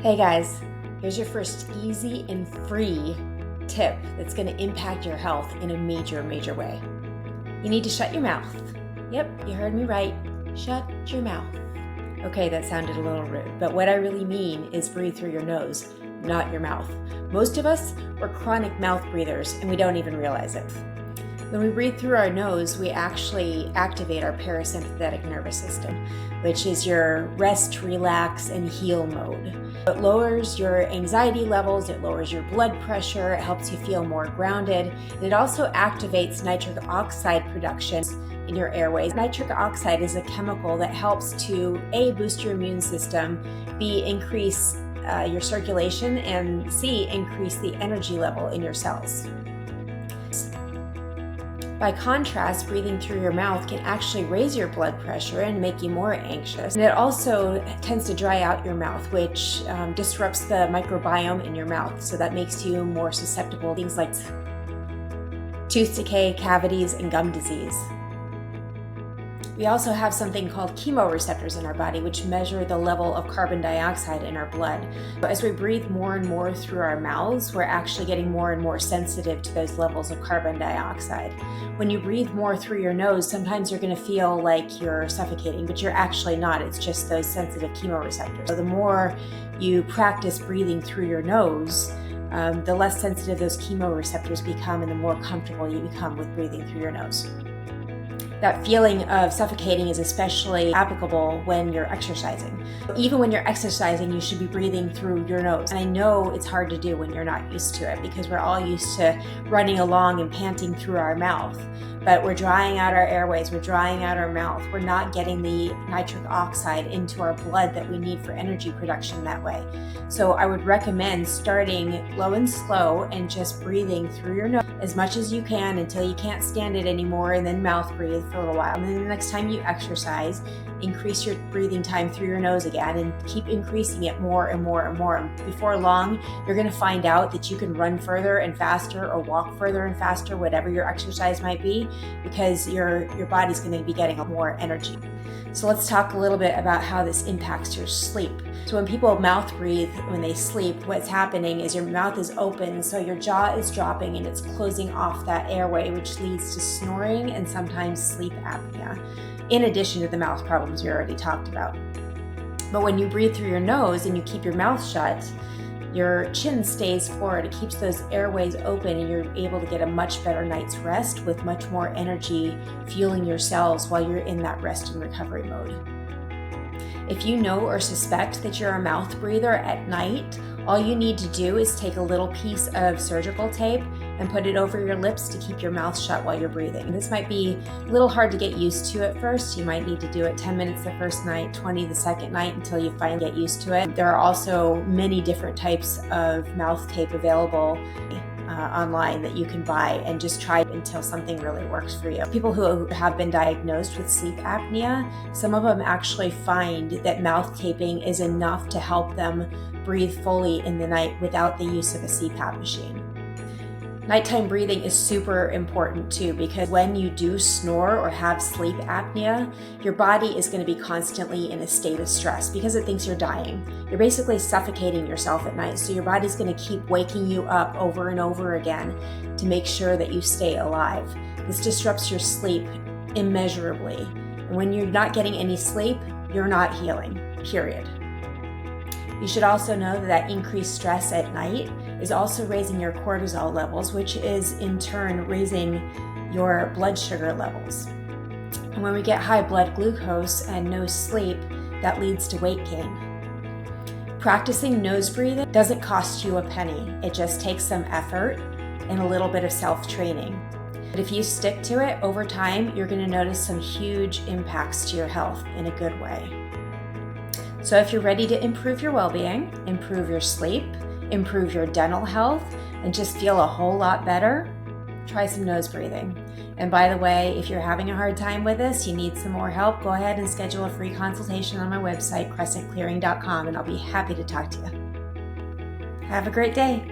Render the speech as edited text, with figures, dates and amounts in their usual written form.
Hey guys, here's your first easy and free tip that's going to impact your health in a major way. You need to shut your mouth. Yep, you heard me right. Shut your mouth. Okay, that sounded a little rude, but what I really mean is breathe through your nose, not your mouth. Most of us, we're chronic mouth breathers and we don't even realize it. When we breathe through our nose, we actually activate our parasympathetic nervous system, which is your rest, relax, and heal mode. It lowers your anxiety levels, it lowers your blood pressure, it helps you feel more grounded, and it also activates nitric oxide production in your airways. Nitric oxide is a chemical that helps to A, boost your immune system, B, increase your circulation, and C, increase the energy level in your cells. By contrast, breathing through your mouth can actually raise your blood pressure and make you more anxious. And it also tends to dry out your mouth, which disrupts the microbiome in your mouth. So that makes you more susceptible to things like tooth decay, cavities, and gum disease. We also have something called chemoreceptors in our body, which measure the level of carbon dioxide in our blood. But as we breathe more and more through our mouths, we're actually getting more and more sensitive to those levels of carbon dioxide. When you breathe more through your nose, sometimes you're going to feel like you're suffocating, but you're actually not. It's just those sensitive chemoreceptors. So the more you practice breathing through your nose, the less sensitive those chemoreceptors become and the more comfortable you become with breathing through your nose. That feeling of suffocating is especially applicable when you're exercising. Even when you're exercising, you should be breathing through your nose. And I know it's hard to do when you're not used to it because we're all used to running along and panting through our mouth. But we're drying out our airways, we're drying out our mouth. We're not getting the nitric oxide into our blood that we need for energy production that way. So I would recommend starting low and slow and just breathing through your nose as much as you can until you can't stand it anymore, and then mouth breathe for a little while. And then the next time you exercise, increase your breathing time through your nose again and keep increasing it more and more and more. Before long, you're going to find out that you can run further and faster or walk further and faster, whatever your exercise might be, because your body's going to be getting more energy. So let's talk a little bit about how this impacts your sleep. So when people mouth breathe when they sleep, what's happening is your mouth is open, so your jaw is dropping and it's closing off that airway, which leads to snoring and sometimes sleep apnea, in addition to the mouth problems we already talked about. But when you breathe through your nose and you keep your mouth shut, your chin stays forward, it keeps those airways open, and you're able to get a much better night's rest with much more energy fueling your cells while you're in that rest and recovery mode. If you know or suspect that you're a mouth breather at night, all you need to do is take a little piece of surgical tape and put it over your lips to keep your mouth shut while you're breathing. This might be a little hard to get used to at first. You might need to do it 10 minutes the first night, 20 the second night until you finally get used to it. There are also many different types of mouth tape available online that you can buy, and just try until something really works for you. People who have been diagnosed with sleep apnea, some of them actually find that mouth taping is enough to help them breathe fully in the night without the use of a CPAP machine. Nighttime breathing is super important too, because when you do snore or have sleep apnea, your body is going to be constantly in a state of stress because it thinks you're dying. You're basically suffocating yourself at night, so your body's going to keep waking you up over and over again to make sure that you stay alive. This disrupts your sleep immeasurably. And when you're not getting any sleep, you're not healing, period. You should also know that increased stress at night is also raising your cortisol levels, which is in turn raising your blood sugar levels. And when we get high blood glucose and no sleep, that leads to weight gain. Practicing nose breathing doesn't cost you a penny. It just takes some effort and a little bit of self-training. But if you stick to it over time, you're going to notice some huge impacts to your health in a good way. So if you're ready to improve your well-being, improve your sleep, improve your dental health, and just feel a whole lot better, try some nose breathing. And by the way, if you're having a hard time with this, you need some more help, go ahead and schedule a free consultation on my website, crescentclearing.com, and I'll be happy to talk to you. Have a great day.